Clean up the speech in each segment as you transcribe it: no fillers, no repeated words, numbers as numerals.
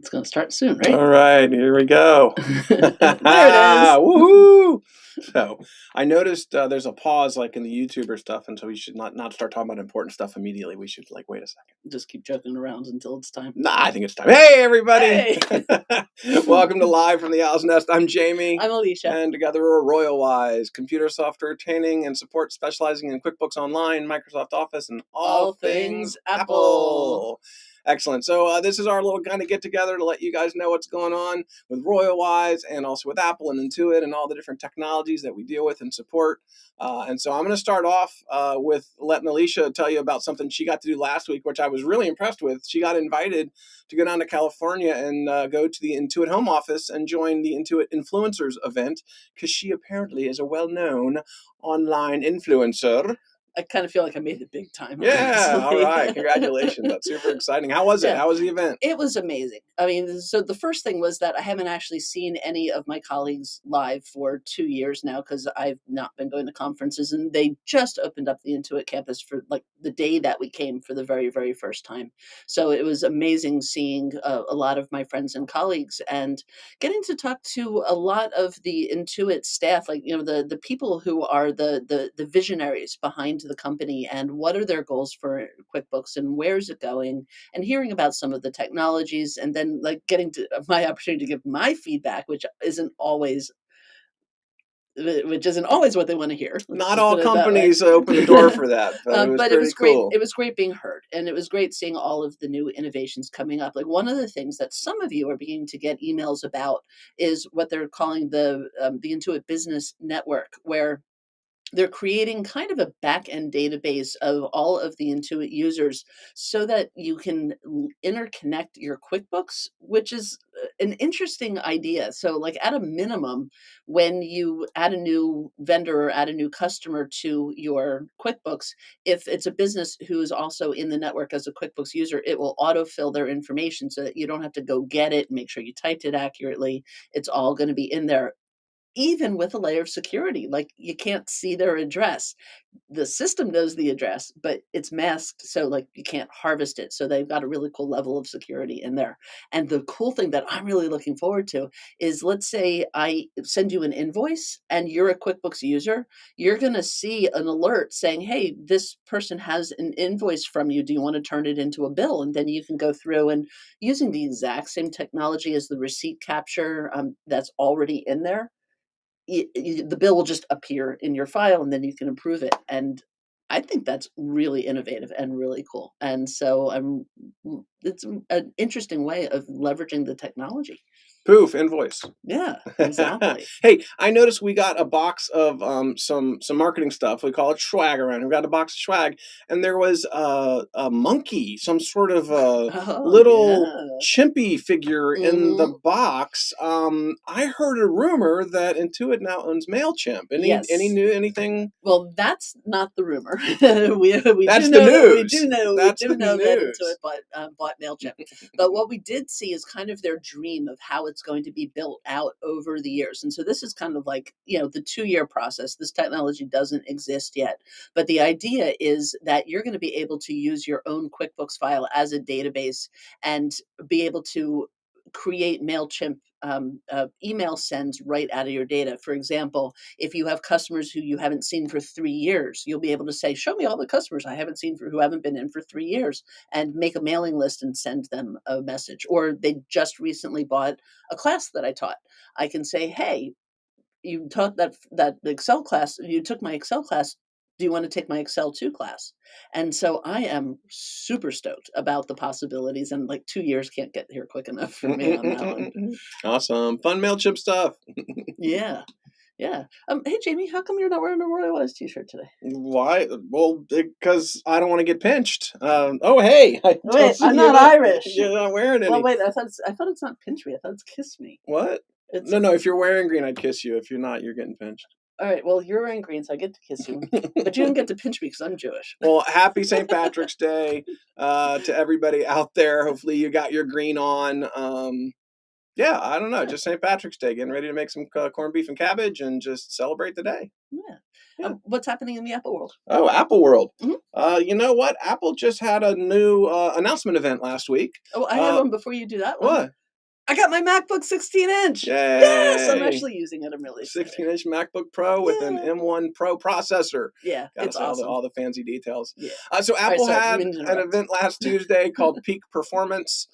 It's going to start soon, right? All right, here we go. There it is. Woohoo! So I noticed there's a pause like in the YouTuber stuff, and so we should not start talking about important stuff immediately. We should wait a second. Just keep joking around until it's time. Nah, I think it's time. Hey, everybody! Hey! Welcome to Live from the Owl's Nest. I'm Jamie. I'm Alicia. And together we're Royal-Wise, computer software training and support specializing in QuickBooks Online, Microsoft Office, and all things Apple. Excellent. So this is our little kind of get-together to let you guys know what's going on with Royal-Wise and also with Apple and Intuit and all the different technologies that we deal with and support. And so I'm going to start off with letting Alicia tell you about something she got to do last week, which I was really impressed with. She got invited to go down to California and go to the Intuit home office and join the Intuit Influencers event because she apparently is a well-known online influencer. I kind of feel like I made it big time. Yeah, all right. Congratulations. That's super exciting. How was it? Yeah. How was the event? It was amazing. I mean, so the first thing was that I haven't actually seen any of my colleagues live for 2 years now because I've not been going to conferences, and they just opened up the Intuit campus for like the day that we came for the very, very first time. So it was amazing seeing a lot of my friends and colleagues and getting to talk to a lot of the Intuit staff, like, you know, the people who are the visionaries behind the company and what are their goals for QuickBooks and where's it going, and hearing about some of the technologies, and then like getting to my opportunity to give my feedback, which isn't always what they want to hear. Let's Not just all put it that way. companies open the door for that, but it was great. cool. It was great being heard, and it was great seeing all of the new innovations coming up. Like one of the things that some of you are beginning to get emails about is what they're calling the Intuit Business Network, where they're creating kind of a back-end database of all of the Intuit users so that you can interconnect your QuickBooks, which is an interesting idea. So like at a minimum, when you add a new vendor or add a new customer to your QuickBooks, if it's a business who is also in the network as a QuickBooks user, it will autofill their information so that you don't have to go get it and make sure you typed it accurately. It's all going to be in there, even with a layer of security. Like you can't see their address. The system knows the address, but it's masked, so like you can't harvest it. So they've got a really cool level of security in there. And the cool thing that I'm really looking forward to is, let's say I send you an invoice and you're a QuickBooks user, you're going to see an alert saying, hey, this person has an invoice from you. Do you want to turn it into a bill? And then you can go through and, using the exact same technology as the receipt capture that's already in there, the bill will just appear in your file and then you can approve it. And I think that's really innovative and really cool. And so it's an interesting way of leveraging the technology. Poof, invoice. Yeah, exactly. Hey, I noticed we got a box of some marketing stuff. We call it swag around here. We got a box of swag, and there was a monkey, some sort of little chimpy figure in the box. I heard a rumor that Intuit now owns Mailchimp. Anything? Well, that's not the rumor. That's the news. We do know that Intuit bought Mailchimp. But what we did see is kind of their dream of how it's going to be built out over the years. And so this is kind of like, you know, the 2-year process. This technology doesn't exist yet. But the idea is that you're going to be able to use your own QuickBooks file as a database and be able to create Mailchimp email sends right out of your data. For example, if you have customers who you haven't seen for 3 years, you'll be able to say, show me all the customers I haven't seen who haven't been in for 3 years, and make a mailing list and send them a message. Or they just recently bought a class that I taught. I can say, hey, you taught that Excel class, you took my Excel class. Do you want to take my Excel 2 class? And so I am super stoked about the possibilities, and like 2 years can't get here quick enough for me on that one. Awesome. Fun Mailchimp stuff. Yeah. Hey, Jamie, how come you're not wearing a Royal-Wise t-shirt today? Why? Well, because I don't want to get pinched. Oh, hey. Wait, I'm not Irish. You're not wearing any. Well, wait, I thought it's not pinch me. I thought it's kiss me. What? No, if you're wearing green, I'd kiss you. If you're not, you're getting pinched. All right, well, you're wearing green, so I get to kiss you. But you don't get to pinch me because I'm Jewish. Well, happy St. Patrick's Day to everybody out there. Hopefully you got your green on. Yeah, I don't know. Just St. Patrick's Day. Getting ready to make some corned beef and cabbage and just celebrate the day. Yeah. What's happening in the Apple world? Oh, Apple world. Mm-hmm. You know what? Apple just had a new announcement event last week. Oh, I had one before you do that one. What? I got my MacBook 16-inch. Yay. Yes, I'm actually using it. I'm really excited. 16-inch MacBook Pro with an M1 Pro processor. Yeah, Gotta it's say awesome. all the fancy details. Yeah. So Apple sorry, had didn't mean to an interrupt. event last Tuesday called Peak Performance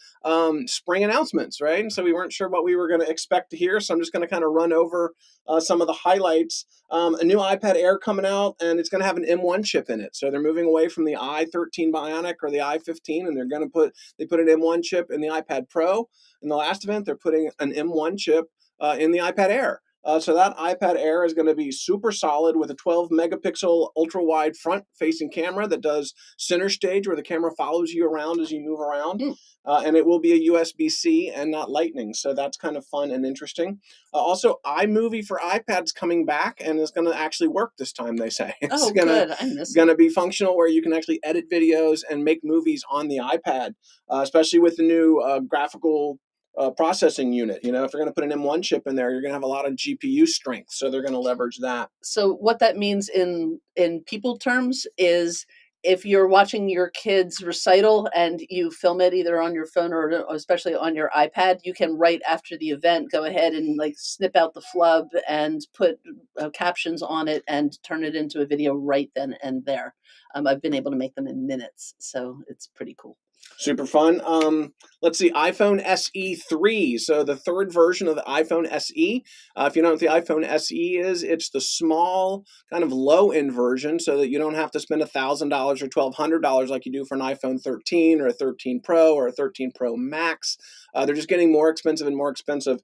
Spring Announcements, right? And so we weren't sure what we were going to expect to hear. So I'm just going to kind of run over some of the highlights. A new iPad Air coming out, and it's going to have an M1 chip in it. So they're moving away from the i13 Bionic or the i15, and they put an M1 chip in the iPad Pro. In the last event, they're putting an M1 chip in the iPad Air. So that iPad Air is going to be super solid with a 12 megapixel ultra wide front facing camera that does center stage where the camera follows you around as you move around. And it will be a USB-C and not Lightning. So that's kind of fun and interesting. Also, iMovie for iPad's coming back and is going to actually work this time, they say. It's good. I miss going to be functional where you can actually edit videos and make movies on the iPad, especially with the new graphical processing unit. If you're going to put an M1 chip in there, you're going to have a lot of GPU strength. So they're going to leverage that. So what that means in people terms is if you're watching your kid's recital and you film it either on your phone or especially on your iPad, you can right after the event go ahead and like snip out the flub and put captions on it and turn it into a video right then and there. I've been able to make them in minutes, so it's pretty cool. Super fun. Let's see, iPhone SE 3. So the third version of the iPhone SE. If you know what the iPhone SE is, it's the small, kind of low-end version so that you don't have to spend $1,000 or $1,200 like you do for an iPhone 13 or a 13 Pro or a 13 Pro Max. They're just getting more expensive and more expensive.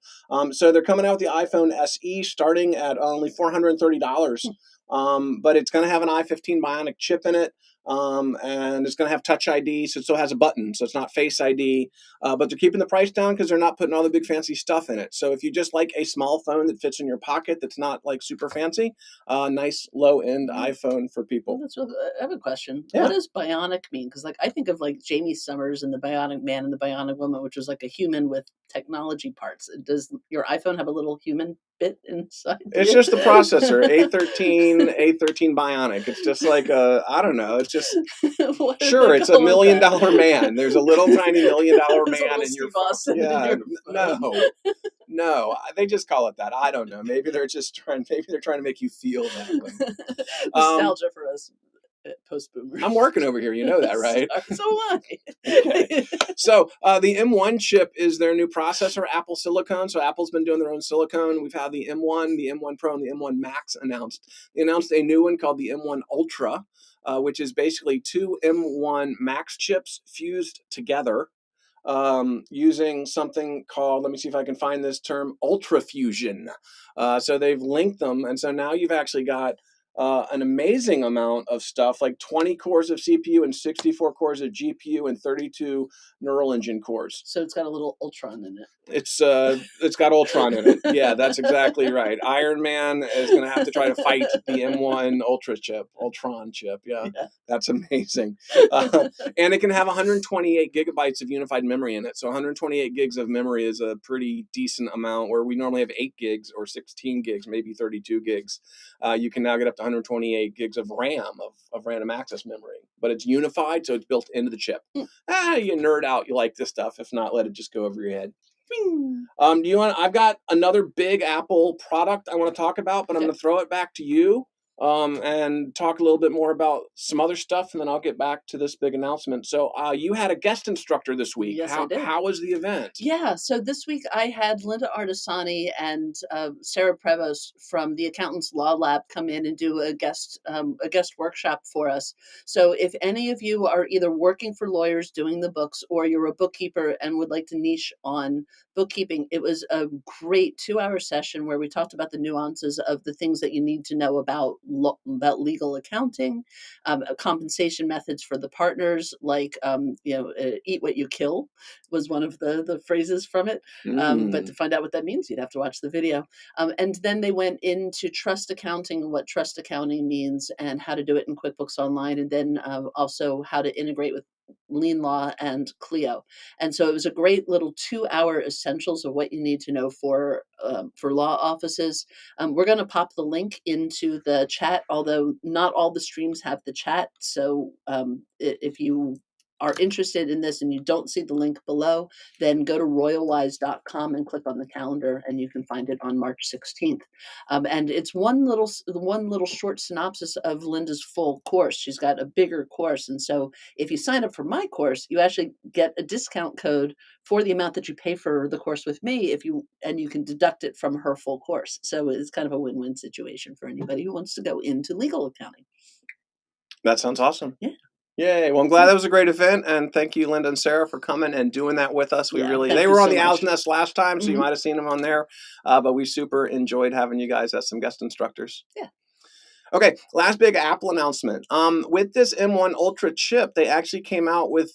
So they're coming out with the iPhone SE starting at only $430. But it's going to have an i15 Bionic chip in it. And it's going to have Touch ID, so it still has a button, so it's not Face ID. But they're keeping the price down because they're not putting all the big fancy stuff in it. So if you just like a small phone that fits in your pocket that's not like super fancy, nice low-end iPhone for people. I have a question. Yeah. What does bionic mean? Because I think of like Jamie Summers and the Bionic Man and the Bionic Woman, which was like a human with technology parts. Does your iPhone have a little human bit inside? It's just the processor, A13 Bionic. It's just like I don't know. It's just sure. It's $1 million man. There's a little tiny $1 million man in your phone. Yeah, no. They just call it that. I don't know. Maybe they're trying to make you feel that way. Nostalgia for us. Post-boomers. I'm working over here. You know that, right? So am I. Okay. So the M1 chip is their new processor, Apple Silicon. So Apple's been doing their own silicon. We've had the M1, the M1 Pro, and the M1 Max announced. They announced a new one called the M1 Ultra, which is basically two M1 Max chips fused together using something called, let me see if I can find this term, ultra fusion. So they've linked them. And so now you've actually got an amazing amount of stuff, like 20 cores of CPU and 64 cores of GPU and 32 neural engine cores. So it's got a little Ultron in it. It's got Ultron in it. Yeah, that's exactly right. Iron Man is going to have to try to fight the M1 Ultron chip. Yeah. That's amazing. And it can have 128 gigabytes of unified memory in it. So 128 gigs of memory is a pretty decent amount, where we normally have 8 gigs or 16 gigs, maybe 32 gigs. You can now get up to 128 gigs of RAM, of random access memory. But it's unified, so it's built into the chip. You nerd out. You like this stuff. If not, let it just go over your head. I've got another big Apple product I want to talk about, but I'm going to throw it back to you and talk a little bit more about some other stuff, and then I'll get back to this big announcement. So you had a guest instructor this week. Yes, I did. How was the event? Yeah, so this week I had Linda Artisani and Sarah Prevost from the Accountants Law Lab come in and do a guest workshop for us. So if any of you are either working for lawyers doing the books, or you're a bookkeeper and would like to niche on bookkeeping, it was a great 2-hour session where we talked about the nuances of the things that you need to know about legal accounting, compensation methods for the partners, like eat what you kill was one of the phrases from it. But to find out what that means, you'd have to watch the video. And then they went into trust accounting and what trust accounting means and how to do it in QuickBooks Online, and then also how to integrate with Lean Law and Clio. And so it was a great little 2-hour essentials of what you need to know for law offices. We're going to pop the link into the chat, although not all the streams have the chat. So if you are interested in this and you don't see the link below, then go to royalwise.com and click on the calendar, and you can find it on March 16th. And it's one little short synopsis of Linda's full course. She's got a bigger course, and so if you sign up for my course, you actually get a discount code for the amount that you pay for the course with me, and you can deduct it from her full course. So it's kind of a win-win situation for anybody who wants to go into legal accounting. That sounds awesome. Yeah. Yay. Well, I'm glad that was a great event, and thank you, Linda and Sarah, for coming and doing that with us. They were on the OWLS Nest last time, so you might have seen them on there, but we super enjoyed having you guys as some guest instructors. Yeah. Okay, last big Apple announcement. With this M1 Ultra chip, they actually came out with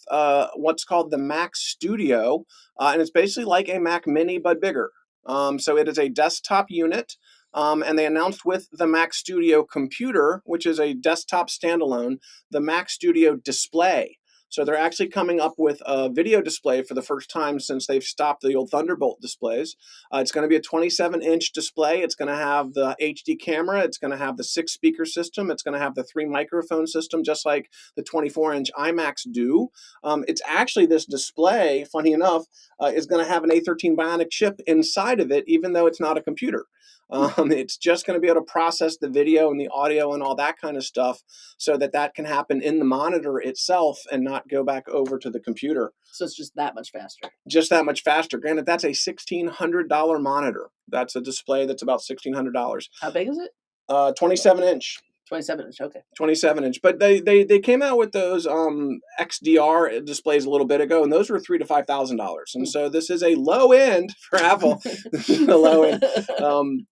what's called the Mac Studio, and it's basically like a Mac Mini, but bigger. So it is a desktop unit. And they announced with the Mac Studio computer, which is a desktop standalone, the Mac Studio display. So they're actually coming up with a video display for the first time since they've stopped the old Thunderbolt displays. It's going to be a 27-inch display. It's going to have the HD camera. It's going to have the 6-speaker system. It's going to have the 3-microphone system, just like the 24-inch iMacs do. It's actually, this display, funny enough, is going to have an A13 Bionic chip inside of it, even though it's not a computer. It's just going to be able to process the video and the audio and all that kind of stuff so that can happen in the monitor itself and not go back over to the computer. So it's just that much faster. Just that much faster. Granted, that's a $1,600 monitor. That's a display that's about $1,600. How big is it? 27-inch. 27-inch, okay. 27-inch. But they came out with those XDR displays a little bit ago, and those were $3,000 to $5,000. And so this is a low end for Apple, a low end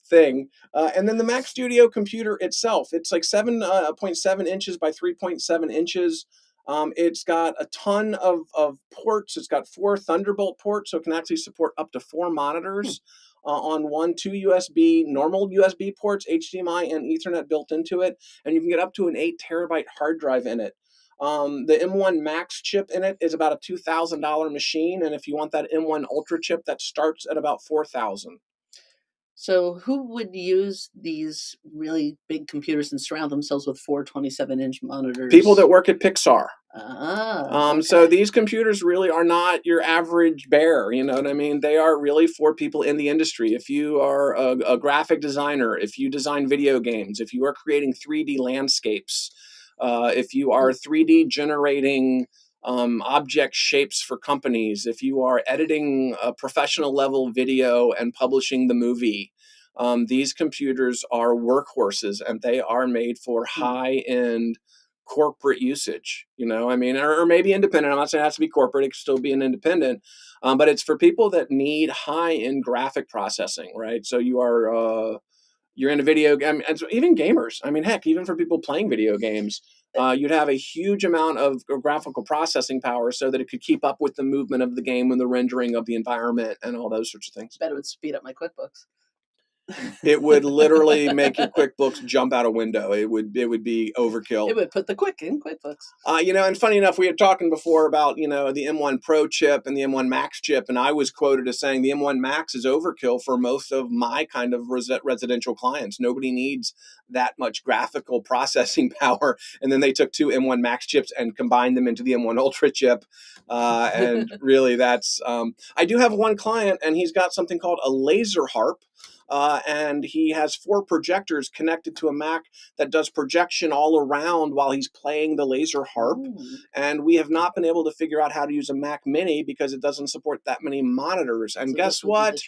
thing. And then the Mac Studio computer itself, it's like 7.7 inches by 3.7 inches. It's got a ton of ports. It's got 4 Thunderbolt ports, so it can actually support up to 4 monitors. On 2 USB, normal USB ports, HDMI and Ethernet built into it, and you can get up to an 8 terabyte hard drive in it. The M1 Max chip in it is about a $2,000 machine, and if you want that M1 Ultra chip, that starts at about $4,000. So who would use these really big computers and surround themselves with 4 27-inch monitors? People that work at Pixar. Okay. So these computers really are not your average bear, you know what I mean? They are really for people in the industry. If you are a graphic designer, if you design video games, if you are creating 3D landscapes, if you are 3D generating object shapes for companies, if you are editing a professional level video and publishing the movie, these computers are workhorses, and they are made for high-end corporate usage, you know, I mean, or maybe independent. I'm not saying it has to be corporate, it could still be an independent, but it's for people that need high-end graphic processing, right? So you're into video game, and even gamers. I mean, heck, even for people playing video games, you'd have a huge amount of graphical processing power so that it could keep up with the movement of the game and the rendering of the environment and all those sorts of things. Bet it would speed up my QuickBooks. It would literally make your QuickBooks jump out a window. It would be overkill. It would put the quick in QuickBooks. You know, and funny enough, we had talking before about, you know, the M1 Pro chip and the M1 Max chip, and I was quoted as saying the M1 Max is overkill for most of my kind of residential clients. Nobody needs that much graphical processing power. And then they took 2 M1 Max chips and combined them into the M1 Ultra chip. And really, that's I do have one client, and he's got something called a laser harp. And he has 4 projectors connected to a Mac that does projection all around while he's playing the laser harp. And we have not been able to figure out how to use a Mac Mini because it doesn't support that many monitors. And so guess what?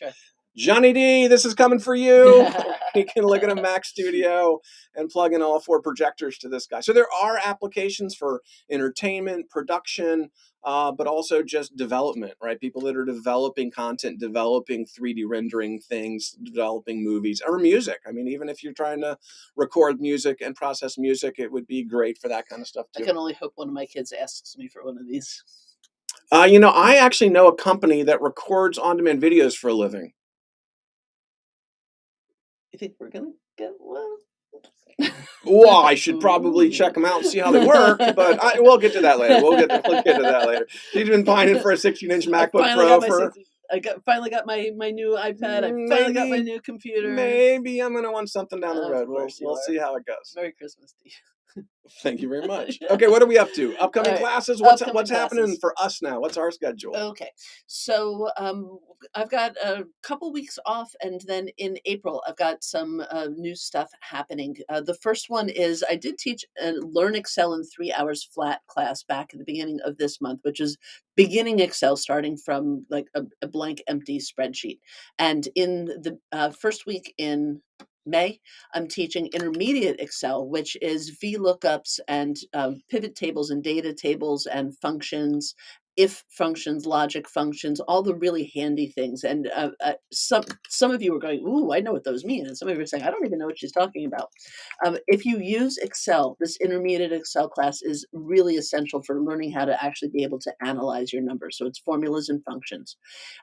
Johnny D, this is coming for you. You can look at a Mac Studio and plug in all 4 projectors to this guy. So there are applications for entertainment, production, but also just development, right? People that are developing content, developing 3D rendering things, developing movies, or music. I mean, even if you're trying to record music and process music, it would be great for that kind of stuff too. I can only hope one of my kids asks me for one of these. You know, I actually know a company that records on-demand videos for a living. You think we're going to get one? Well, I should probably check them out and see how they work, but we'll get to that later. We'll get to that later. She's been pining for a 16-inch MacBook Pro I finally got my new iPad. I finally got my new computer. Maybe I'm going to want something down the road. We'll see how it goes. Merry Christmas to you. Thank you very much. Okay, what are we up to? Upcoming classes? What's happening Classes. for us now? What's our schedule? Okay, so I've got a couple weeks off, and then in April I've got some new stuff happening. The first one is I did teach a Learn Excel in 3 hours flat class back at the beginning of this month, which is beginning Excel, starting from like a blank, empty spreadsheet. And in the first week in May, I'm teaching intermediate Excel, which is VLOOKUPs and pivot tables and data tables and functions, if functions, logic functions, all the really handy things. And some of you are going, "Ooh, I know what those mean," and some of you are saying, "I don't even know what she's talking about." If you use Excel, this intermediate Excel class is really essential for learning how to actually be able to analyze your numbers. So it's formulas and functions.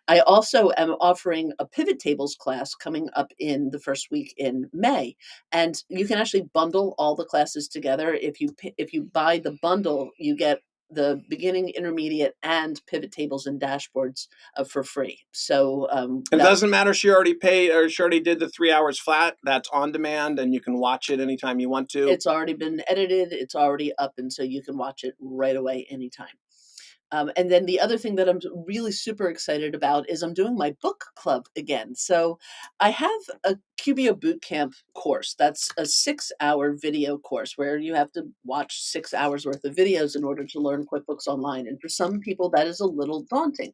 I also am offering a pivot tables class coming up in the first week in May, and you can actually bundle all the classes together. If you buy the bundle, you get the beginning, intermediate, and pivot tables and dashboards for free. So It doesn't matter. She already paid, or she already did the 3 hours flat. That's on demand, and you can watch it anytime you want to. It's already been edited. It's already up, and so you can watch it right away anytime. And then the other thing that I'm really super excited about is I'm doing my book club again. So I have a Cubio Bootcamp course. That's a 6-hour video course where you have to watch 6 hours worth of videos in order to learn QuickBooks Online. And for some people, that is a little daunting.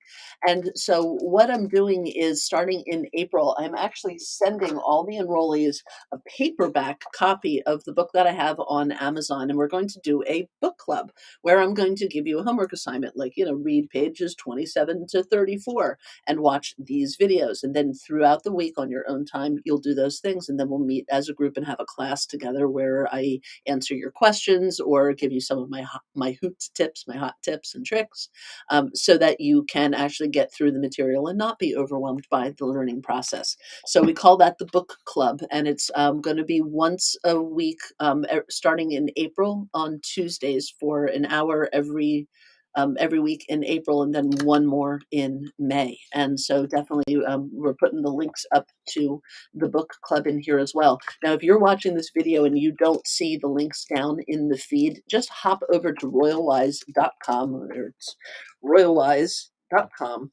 And so what I'm doing is starting in April, I'm actually sending all the enrollees a paperback copy of the book that I have on Amazon. And we're going to do a book club where I'm going to give you a homework assignment, like, read pages 27 to 34 and watch these videos. And then throughout the week on your own time, you'll do those things. And then we'll meet as a group and have a class together where I answer your questions or give you some of my hot tips and tricks, so that you can actually get through the material and not be overwhelmed by the learning process. So we call that the book club, and it's going to be once a week, starting in April on Tuesdays for an hour every week in April, and then one more in May. And so definitely we're putting the links up to the book club in here as well. Now, if you're watching this video and you don't see the links down in the feed, just hop over to royalwise.com, or it's royalwise.com,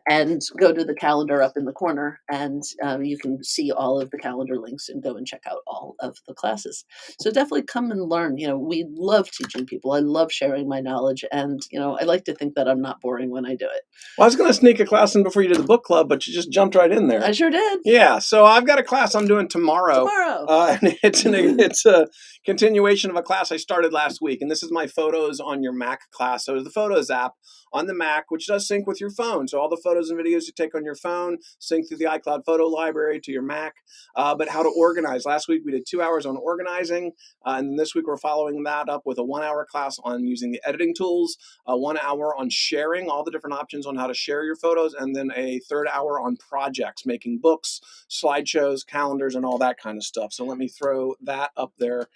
and go to the calendar up in the corner, and you can see all of the calendar links and go and check out all of the classes. So definitely come and learn. We love teaching people. I love sharing my knowledge, and I like to think that I'm not boring when I do it. Well, I was going to sneak a class in before you did the book club, but you just jumped right in there. I sure did. Yeah, so I've got a class I'm doing tomorrow. And it's a continuation of a class I started last week, and this is my Photos on Your Mac class. So the Photos app on the Mac, which does sync with your phone. So all the photos and videos you take on your phone sync through the iCloud photo library to your Mac. But how to organize. Last week we did 2 hours on organizing, and this week we're following that up with a 1-hour class on using the editing tools, 1 hour on sharing, all the different options on how to share your photos, and then a 3rd hour on projects, making books, slideshows, calendars, and all that kind of stuff. So let me throw that up there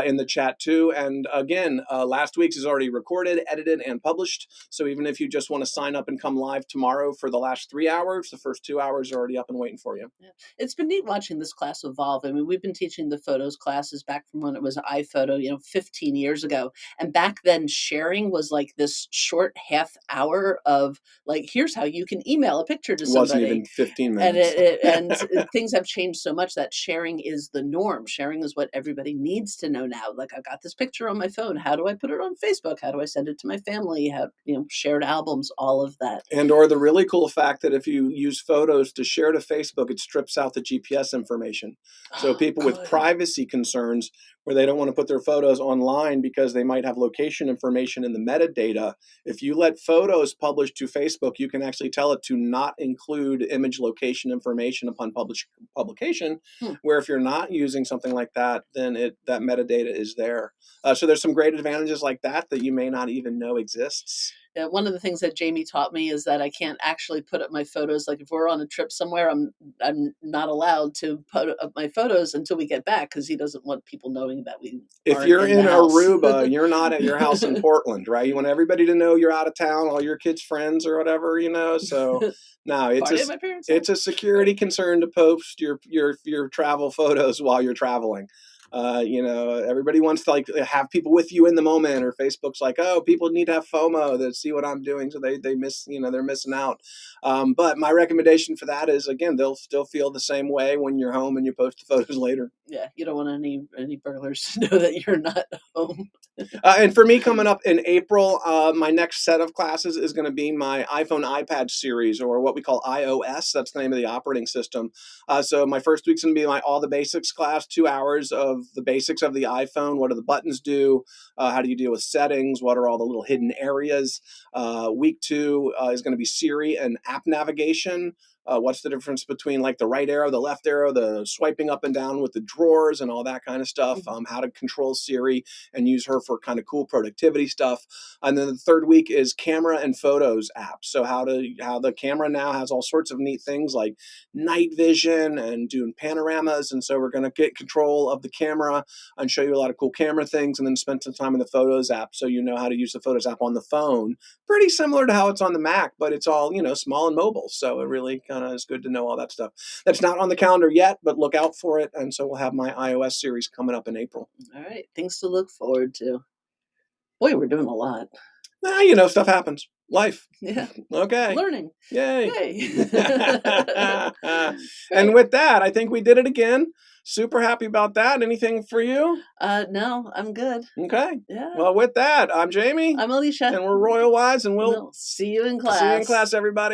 in the chat too. And again, last week's is already recorded, edited, and published. So even if you just want to sign up and come live tomorrow for the last 3 hours, the first 2 hours are already up and waiting for you. Yeah. It's been neat watching this class evolve. I mean, we've been teaching the photos classes back from when it was iPhoto, 15 years ago. And back then, sharing was like this short half hour of like, here's how you can email a picture to somebody. It wasn't even 15 minutes. And things have changed so much that sharing is the norm. Sharing is what everybody needs to know now. Like, I've got this picture on my phone. How do I put it on Facebook? How do I send it to my family? How, shared albums, all of that. And or the really cool fact that if you use photos to share to Facebook, it strips out the GPS information. So people with privacy concerns where they don't want to put their photos online because they might have location information in the metadata, if you let photos publish to Facebook, you can actually tell it to not include image location information upon publication, where if you're not using something like that, then that metadata is there. So there's some great advantages like that you may not even know exists. Yeah, one of the things that Jamie taught me is that I can't actually put up my photos. Like if we're on a trip somewhere, I'm not allowed to put up my photos until we get back because he doesn't want people knowing that we. If you're in Aruba, you're not at your house in Portland, right? You want everybody to know you're out of town, all your kids' friends or whatever, So no, it's a security concern to post your travel photos while you're traveling. Everybody wants to like have people with you in the moment, or Facebook's like, oh, people need to have FOMO to see what I'm doing, so they miss, they're missing out. But my recommendation for that is, again, they'll still feel the same way when you're home and you post the photos later. Yeah, you don't want any burglars to know that you're not home. And for me, coming up in April, my next set of classes is going to be my iPhone iPad series, or what we call iOS. That's the name of the operating system. So my first week's going to be my All the Basics class, 2 hours of the basics of the iPhone. What do the buttons do? How do you deal with settings? What are all the little hidden areas? Week 2 is going to be Siri and app navigation. What's the difference between like the right arrow, the left arrow, the swiping up and down with the drawers and all that kind of stuff. How to control Siri and use her for kind of cool productivity stuff. And then the third week is camera and photos apps. So how the camera now has all sorts of neat things like night vision and doing panoramas. And so we're going to get control of the camera and show you a lot of cool camera things, and then spend some time in the Photos app so you know how to use the Photos app on the phone. Pretty similar to how it's on the Mac, but it's all, small and mobile. So it really kind of is good to know all that stuff. That's not on the calendar yet, but look out for it. And so we'll have my iOS series coming up in April. All right. Things to look forward to. Boy, we're doing a lot. Stuff happens. Life. Yeah. Okay. Learning. Yay. Yay. And with that, I think we did it again. Super happy about that. Anything for you? No, I'm good. Okay. Yeah. Well, with that, I'm Jamie. I'm Alicia. And we're Royal Wise, and we'll see you in class. See you in class, everybody.